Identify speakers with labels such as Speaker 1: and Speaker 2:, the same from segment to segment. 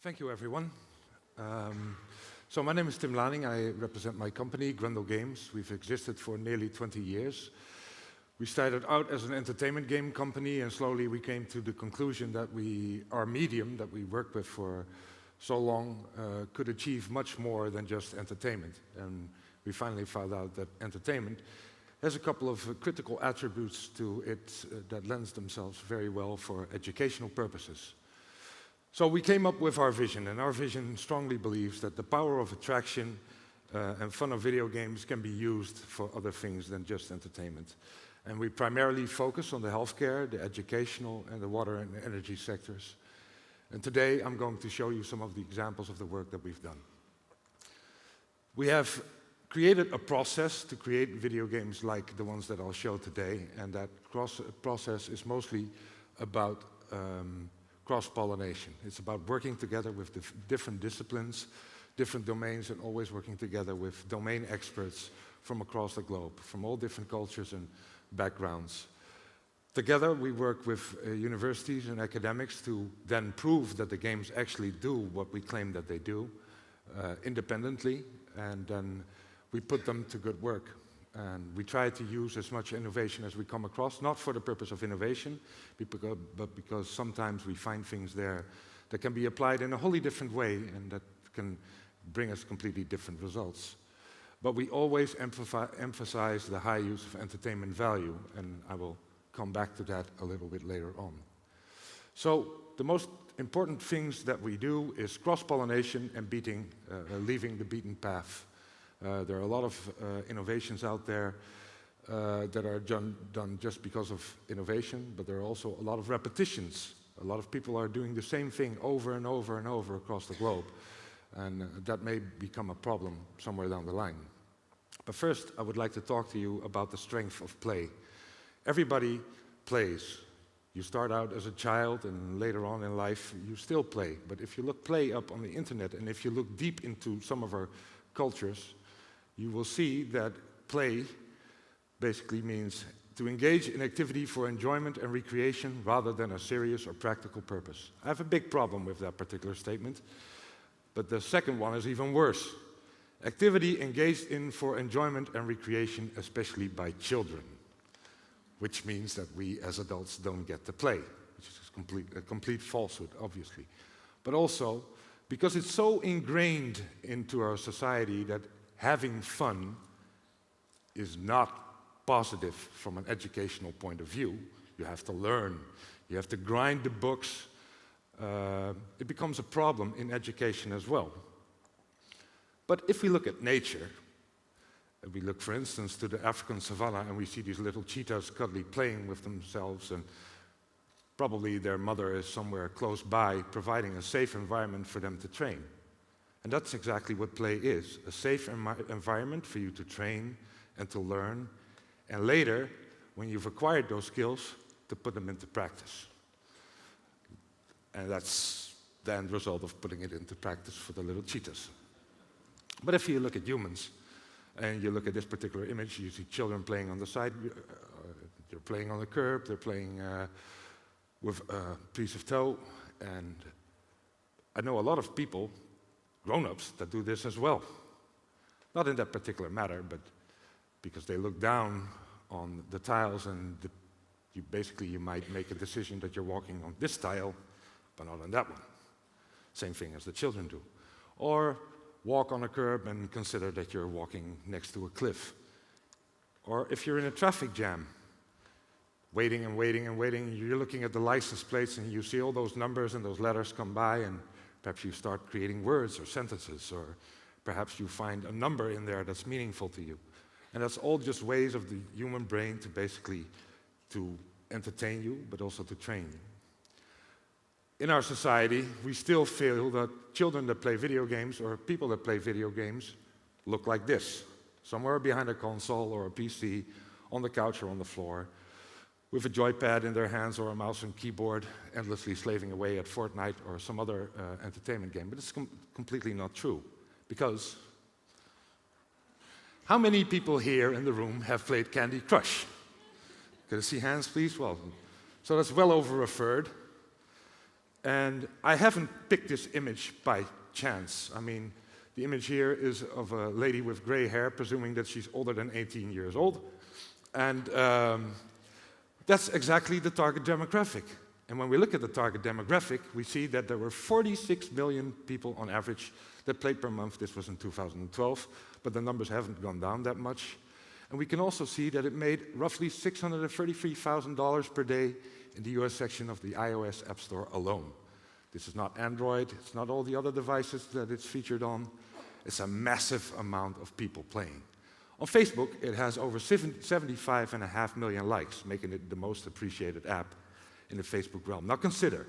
Speaker 1: Thank you, everyone. So my name is Tim Laning. I represent my company, Grendel Games. We've existed for nearly 20 years. We started out as an entertainment game company, and slowly we came to the conclusion that our medium that we worked with for so long could achieve much more than just entertainment. And we finally found out that entertainment has a couple of critical attributes to it that lends themselves very well for educational purposes. So we came up with our vision, and our vision strongly believes that the power of attraction and fun of video games can be used for other things than just entertainment. And we primarily focus on the healthcare, the educational, and the water and energy sectors. And today I'm going to show you some of the examples of the work that we've done. We have created a process to create video games like the ones that I'll show today, and that process is mostly about cross-pollination. It's about working together with different disciplines, different domains, and always working together with domain experts from across the globe, from all different cultures and backgrounds. Together, we work with universities and academics to then prove that the games actually do what we claim that they do independently, and then we put them to good work. And we try to use as much innovation as we come across, not for the purpose of innovation, but because sometimes we find things there that can be applied in a wholly different way and that can bring us completely different results. But we always emphasize the high use of entertainment value, and I will come back to that a little bit later on. So the most important things that we do is cross-pollination and leaving the beaten path. There are a lot of innovations out there that are done just because of innovation, but there are also a lot of repetitions. A lot of people are doing the same thing over and over and over across the globe, and that may become a problem somewhere down the line. But first, I would like to talk to you about the strength of play. Everybody plays. You start out as a child, and later on in life, you still play. But if you look play up on the internet, and if you look deep into some of our cultures, you will see that play basically means to engage in activity for enjoyment and recreation rather than a serious or practical purpose. I have a big problem with that particular statement, but the second one is even worse. Activity engaged in for enjoyment and recreation, especially by children, which means that we as adults don't get to play, which is a complete falsehood, obviously. But also, because it's so ingrained into our society that having fun is not positive from an educational point of view. You have to learn, you have to grind the books. It becomes a problem in education as well. But if we look at nature, and we look, for instance, to the African savanna, and we see these little cheetahs cuddly playing with themselves, and probably their mother is somewhere close by, providing a safe environment for them to train. And that's exactly what play is, a safe environment for you to train and to learn, and later, when you've acquired those skills, to put them into practice. And that's the end result of putting it into practice for the little cheetahs. But if you look at humans, and you look at this particular image, you see children playing on the side, they're playing on the curb, they're playing with a piece of tow, and I know a lot of people, grown-ups, that do this as well. Not in that particular matter, but because they look down on the tiles and you might make a decision that you're walking on this tile, but not on that one. Same thing as the children do. Or walk on a curb and consider that you're walking next to a cliff. Or if you're in a traffic jam, waiting and waiting and waiting, you're looking at the license plates and you see all those numbers and those letters come by, and perhaps you start creating words or sentences, or perhaps you find a number in there that's meaningful to you. And that's all just ways of the human brain to basically to entertain you, but also to train you. In our society, we still feel that children that play video games or people that play video games look like this, somewhere behind a console or a PC, on the couch or on the floor, with a joypad in their hands or a mouse and keyboard, endlessly slaving away at Fortnite or some other entertainment game. But it's completely not true, because how many people here in the room have played Candy Crush? Can I see hands, please? Well, so that's well over a third. And I haven't picked this image by chance. I mean, the image here is of a lady with gray hair, presuming that she's older than 18 years old. And that's exactly the target demographic. And when we look at the target demographic, we see that there were 46 million people on average that played per month. This was in 2012, but the numbers haven't gone down that much. And we can also see that it made roughly $633,000 per day in the US section of the iOS App Store alone. This is not Android, it's not all the other devices that it's featured on. It's a massive amount of people playing. On Facebook, it has over 75.5 million likes, making it the most appreciated app in the Facebook realm. Now consider,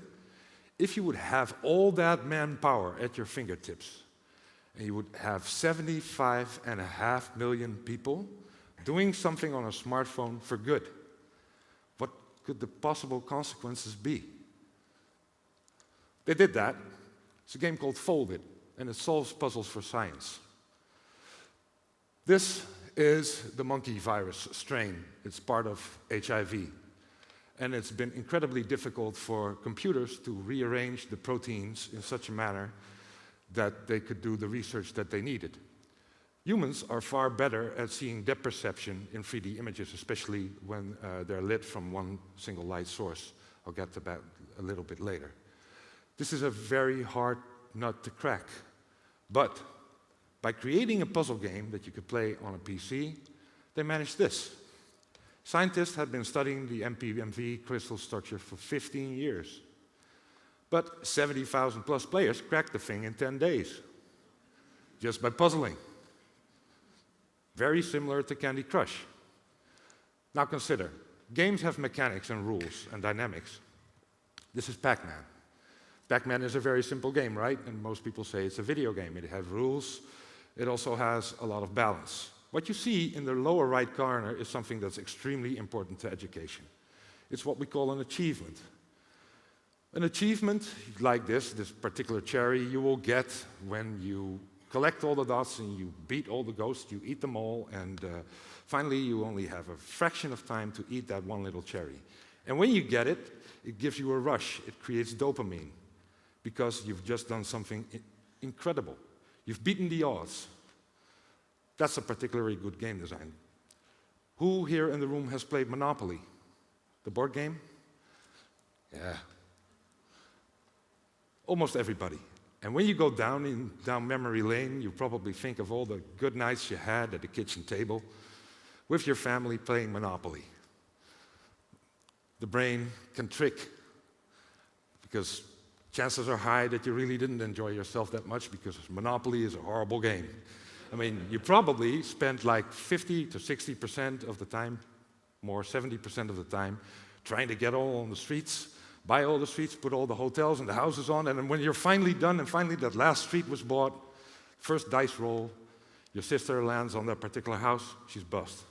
Speaker 1: if you would have all that manpower at your fingertips, and you would have 75.5 million people doing something on a smartphone for good, what could the possible consequences be? They did that. It's a game called Folded, and it solves puzzles for science. This is the monkey virus strain. It's part of HIV. And it's been incredibly difficult for computers to rearrange the proteins in such a manner that they could do the research that they needed. Humans are far better at seeing depth perception in 3D images, especially when they're lit from one single light source. I'll get to that a little bit later. This is a very hard nut to crack. But by creating a puzzle game that you could play on a PC, they managed this. Scientists had been studying the MPMV crystal structure for 15 years. But 70,000 plus players cracked the thing in 10 days, just by puzzling. Very similar to Candy Crush. Now consider, games have mechanics and rules and dynamics. This is Pac-Man. Pac-Man is a very simple game, right? And most people say it's a video game. It has rules. It also has a lot of balance. What you see in the lower right corner is something that's extremely important to education. It's what we call an achievement. An achievement like this particular cherry, you will get when you collect all the dots and you beat all the ghosts, you eat them all, and finally you only have a fraction of time to eat that one little cherry. And when you get it, it gives you a rush. It creates dopamine because you've just done something incredible. You've beaten the odds. That's a particularly good game design. Who here in the room has played Monopoly? The board game? Yeah. Almost everybody. And when you go down memory lane, you probably think of all the good nights you had at the kitchen table with your family playing Monopoly. The brain can trick because chances are high that you really didn't enjoy yourself that much because Monopoly is a horrible game. I mean, you probably spent like 50 to 60% of the time, more 70% of the time, trying to get all on the streets, buy all the streets, put all the hotels and the houses on, and then when you're finally done and finally that last street was bought, first dice roll, your sister lands on that particular house, she's bust.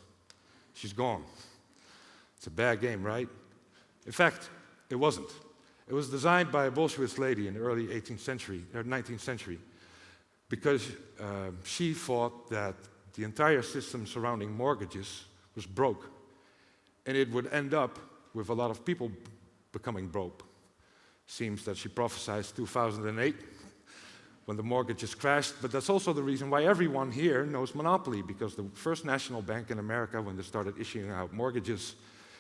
Speaker 1: She's gone. It's a bad game, right? In fact, it wasn't. It was designed by a Bolshevik lady in the early 18th century, or 19th century, because she thought that the entire system surrounding mortgages was broke, and it would end up with a lot of people becoming broke. Seems that she prophesied 2008 when the mortgages crashed, but that's also the reason why everyone here knows Monopoly, because the First National Bank in America, when they started issuing out mortgages,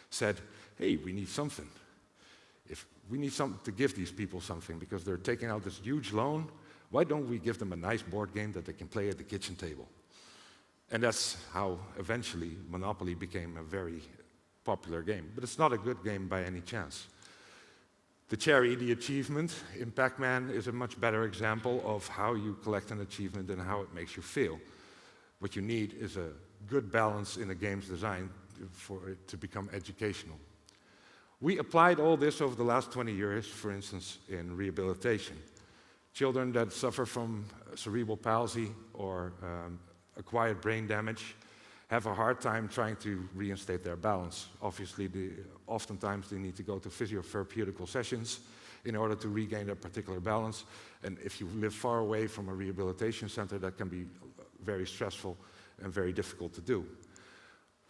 Speaker 1: said, hey, we need something. If we need something to give these people something because they're taking out this huge loan, why don't we give them a nice board game that they can play at the kitchen table? And that's how eventually Monopoly became a very popular game. But it's not a good game by any chance. The cherry, the achievement in Pac-Man, is a much better example of how you collect an achievement and how it makes you feel. What you need is a good balance in a game's design for it to become educational. We applied all this over the last 20 years, for instance, in rehabilitation. Children that suffer from cerebral palsy or acquired brain damage have a hard time trying to reinstate their balance. Obviously, oftentimes they need to go to physiotherapeutic sessions in order to regain their particular balance. And if you live far away from a rehabilitation center, that can be very stressful and very difficult to do.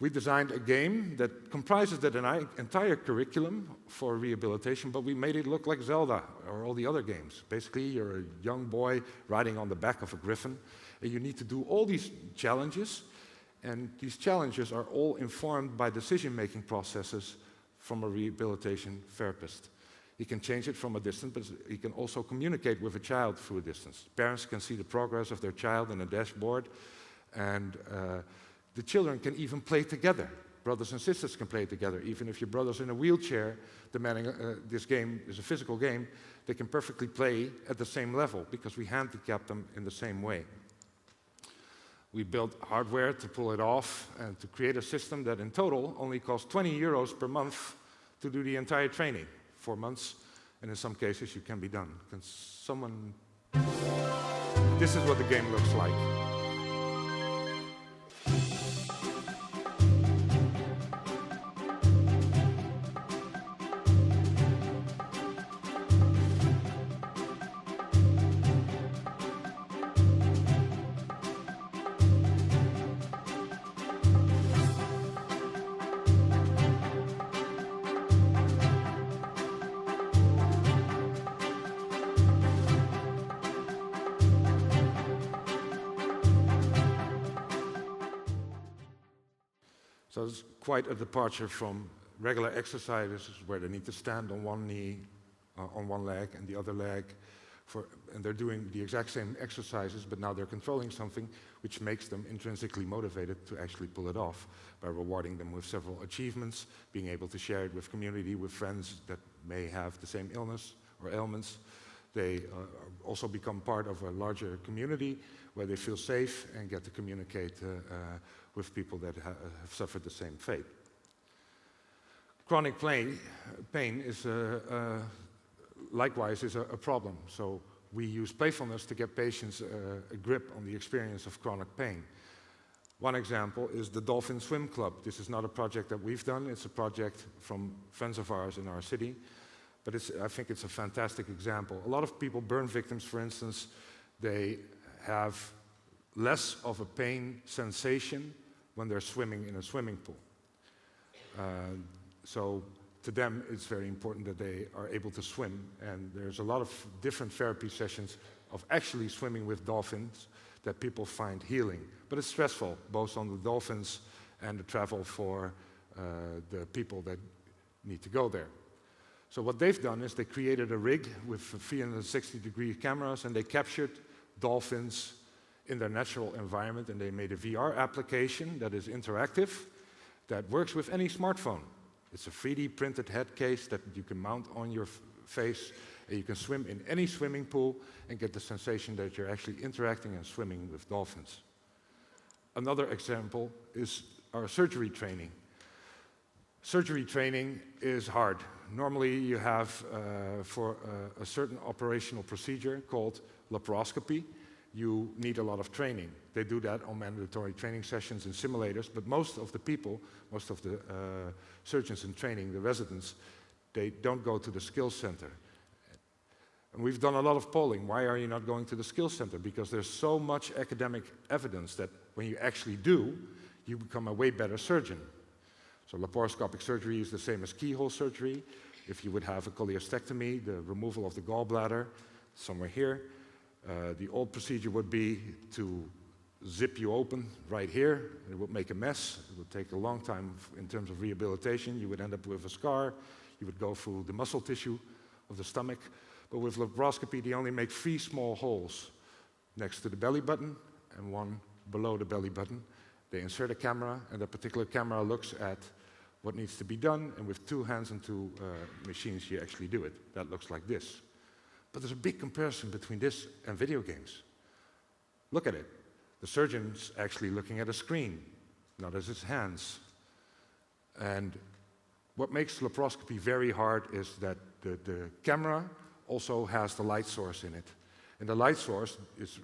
Speaker 1: We designed a game that comprises that entire curriculum for rehabilitation, but we made it look like Zelda or all the other games. Basically, you're a young boy riding on the back of a griffin, and you need to do all these challenges, and these challenges are all informed by decision-making processes from a rehabilitation therapist. He can change it from a distance, but he can also communicate with a child through a distance. Parents can see the progress of their child in a dashboard, and the children can even play together. Brothers and sisters can play together. Even if your brother's in a wheelchair, demanding this game is a physical game, they can perfectly play at the same level because we handicap them in the same way. We built hardware to pull it off and to create a system that in total only costs 20 euros per month to do the entire training. 4 months, and in some cases you can be done. Can someone... This is what the game looks like. So it's quite a departure from regular exercises where they need to stand on one knee, on one leg and the other leg, and they're doing the exact same exercises, but now they're controlling something which makes them intrinsically motivated to actually pull it off by rewarding them with several achievements, being able to share it with community, with friends that may have the same illness or ailments. They also become part of a larger community where they feel safe and get to communicate with people that have suffered the same fate. Chronic pain is likewise is a problem. So we use playfulness to get patients a grip on the experience of chronic pain. One example is the Dolphin Swim Club. This is not a project that we've done. It's a project from friends of ours in our city. But I think it's a fantastic example. A lot of people, burn victims, for instance, they have less of a pain sensation when they're swimming in a swimming pool. So to them, it's very important that they are able to swim. And there's a lot of different therapy sessions of actually swimming with dolphins that people find healing. But it's stressful, both on the dolphins and the travel for the people that need to go there. So what they've done is they created a rig with 360-degree cameras, and they captured dolphins in their natural environment, and they made a VR application that is interactive, that works with any smartphone. It's a 3D printed head case that you can mount on your face, and you can swim in any swimming pool and get the sensation that you're actually interacting and swimming with dolphins. Another example is our surgery training. Surgery training is hard. Normally you have, for a certain operational procedure called laparoscopy, you need a lot of training. They do that on mandatory training sessions in simulators, but most of the people, most of the surgeons in training, the residents, they don't go to the skills center. And we've done a lot of polling. Why are you not going to the skills center? Because there's so much academic evidence that when you actually do, you become a way better surgeon. So laparoscopic surgery is the same as keyhole surgery. If you would have a cholecystectomy, the removal of the gallbladder, somewhere here, the old procedure would be to zip you open right here. It would make a mess. It would take a long time in terms of rehabilitation. You would end up with a scar. You would go through the muscle tissue of the stomach. But with laparoscopy, they only make 3 small holes next to the belly button and 1 below the belly button. They insert a camera, and that particular camera looks at what needs to be done, and with 2 hands and 2 machines, you actually do it. That looks like this. But there's a big comparison between this and video games. Look at it. The surgeon's actually looking at a screen, not as his hands. And what makes laparoscopy very hard is that the camera also has the light source in it. And the light source is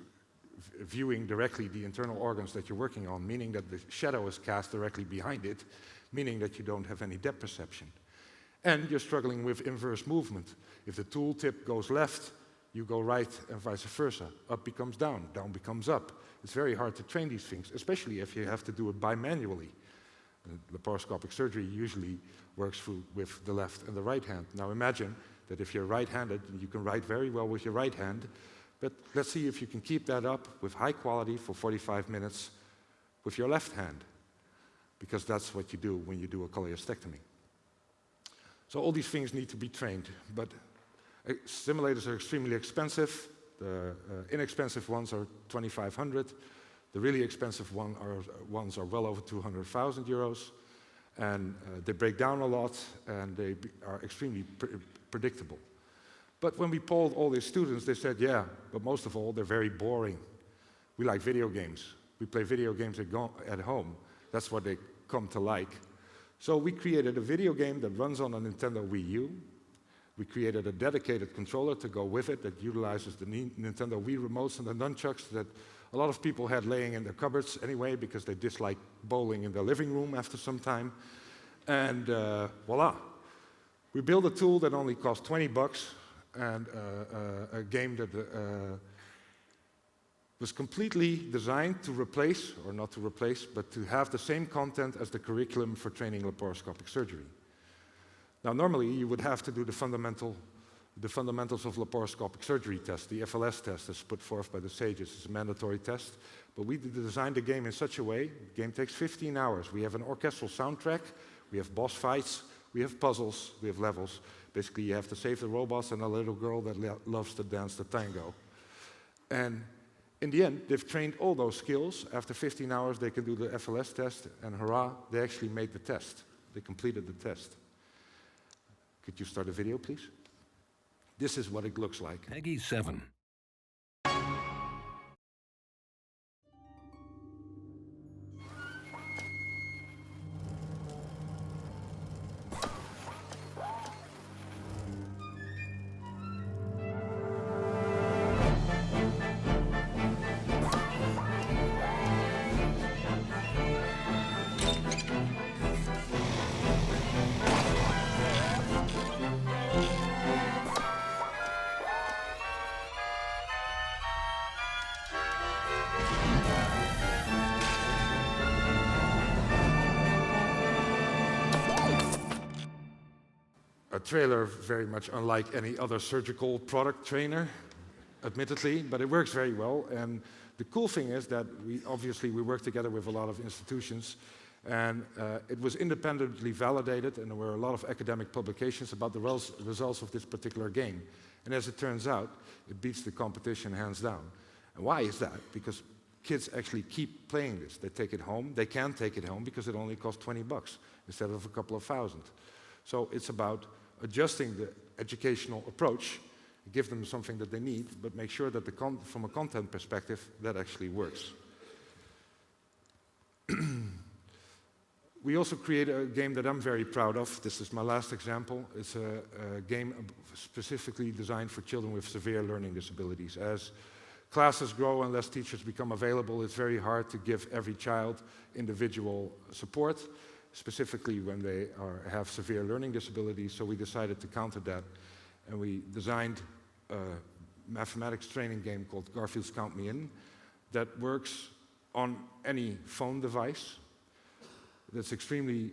Speaker 1: viewing directly the internal organs that you're working on, meaning that the shadow is cast directly behind it, meaning that you don't have any depth perception. And you're struggling with inverse movement. If the tool tip goes left, you go right and vice versa. Up becomes down, down becomes up. It's very hard to train these things, especially if you have to do it bimanually. Laparoscopic surgery usually works with the left and the right hand. Now imagine that if you're right-handed, you can write very well with your right hand, but let's see if you can keep that up with high quality for 45 minutes with your left hand, because that's what you do when you do a cholecystectomy. So all these things need to be trained, but simulators are extremely expensive. The inexpensive ones are 2,500. The really expensive ones are well over 200,000 euros, and they break down a lot, and they are extremely predictable. But when we polled all these students, they said, yeah, but most of all, they're very boring. We like video games. We play video games at home. That's what they come to like. So we created a video game that runs on a Nintendo Wii U. We created a dedicated controller to go with it that utilizes the Nintendo Wii remotes and the nunchucks that a lot of people had laying in their cupboards anyway because they dislike bowling in their living room after some time. And voila. We built a tool that only cost 20 bucks and a game that was completely designed to replace, or not to replace, but to have the same content as the curriculum for training laparoscopic surgery. Now, normally, you would have to do the fundamentals of laparoscopic surgery test. The FLS test is put forth by the SAGES. It's a mandatory test. But we designed the game in such a way, the game takes 15 hours. We have an orchestral soundtrack, we have boss fights, we have puzzles, we have levels. Basically, you have to save the robots and a little girl that loves to dance the tango. And in the end, they've trained all those skills. After 15 hours, they can do the FLS test, and hurrah, they actually made the test. They completed the test. Could you start a video, please? This is what it looks like.
Speaker 2: Peggy 7.
Speaker 1: A trailer very much unlike any other surgical product trainer, admittedly, but it works very well. And the cool thing is that we work together with a lot of institutions, and it was independently validated, and there were a lot of academic publications about the results of this particular game. And as it turns out, it beats the competition hands down. And why is that? Because kids actually keep playing this. They take it home. They can take it home because it only costs 20 bucks instead of a couple of thousand. So it's about adjusting the educational approach, give them something that they need, but make sure that from a content perspective, that actually works. We also create a game that I'm very proud of. This is my last example. It's a game specifically designed for children with severe learning disabilities. As classes grow and less teachers become available, it's very hard to give every child individual support, specifically when they have severe learning disabilities, so we decided to counter that. And we designed a mathematics training game called Garfield's Count Me In that works on any phone device. That's extremely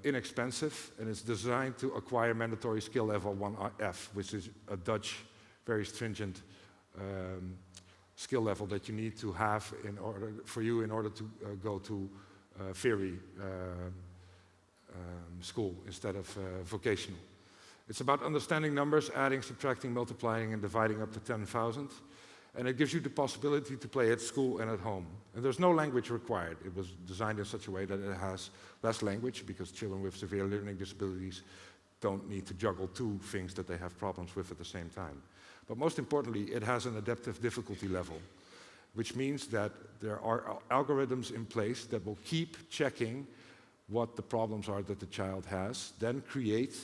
Speaker 1: inexpensive, and it's designed to acquire mandatory skill level 1F, which is a Dutch, very stringent skill level that you need to have in order to go to theory school instead of vocational. It's about understanding numbers, adding, subtracting, multiplying, and dividing up to 10,000. And it gives you the possibility to play at school and at home. And there's no language required. It was designed in such a way that it has less language, because children with severe learning disabilities don't need to juggle two things that they have problems with at the same time. But most importantly, it has an adaptive difficulty level, which means that there are algorithms in place that will keep checking what the problems are that the child has, then create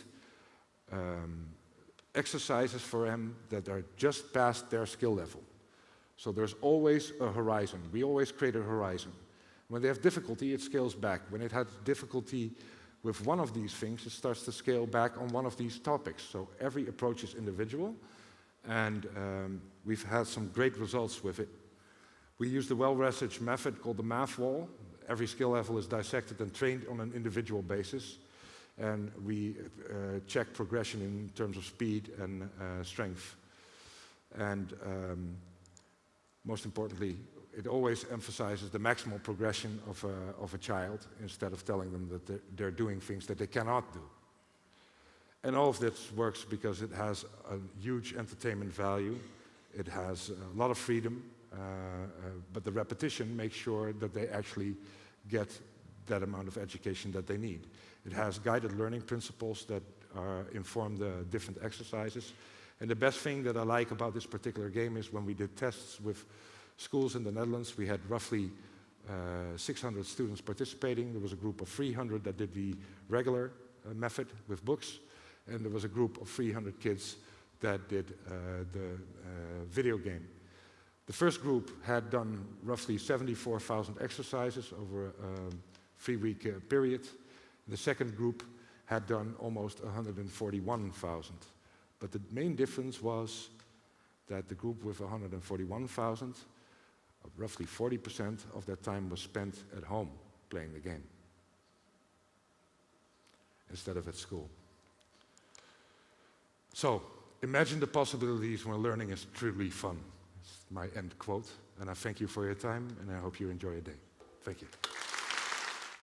Speaker 1: exercises for them that are just past their skill level. So there's always a horizon. We always create a horizon. When they have difficulty, it scales back. When it has difficulty with one of these things, it starts to scale back on one of these topics. So every approach is individual, and we've had some great results with it. We used a well-researched method called the math wall, Every skill level is dissected and trained on an individual basis, and we check progression in terms of speed and strength. And most importantly, it always emphasizes the maximal progression of a child instead of telling them that they're doing things that they cannot do. And all of this works because it has a huge entertainment value. It has a lot of freedom, but the repetition makes sure that they actually get that amount of education that they need. It has guided learning principles that inform the different exercises. And the best thing that I like about this particular game is when we did tests with schools in the Netherlands, we had roughly 600 students participating. There was a group of 300 that did the regular method with books, and there was a group of 300 kids that did the video game. The first group had done roughly 74,000 exercises over a 3-week period. The second group had done almost 141,000. But the main difference was that the group with 141,000, roughly 40% of their time was spent at home playing the game instead of at school. So, imagine the possibilities when learning is truly fun. That's my end quote, and I thank you for your time, and I hope you enjoy your day. Thank you.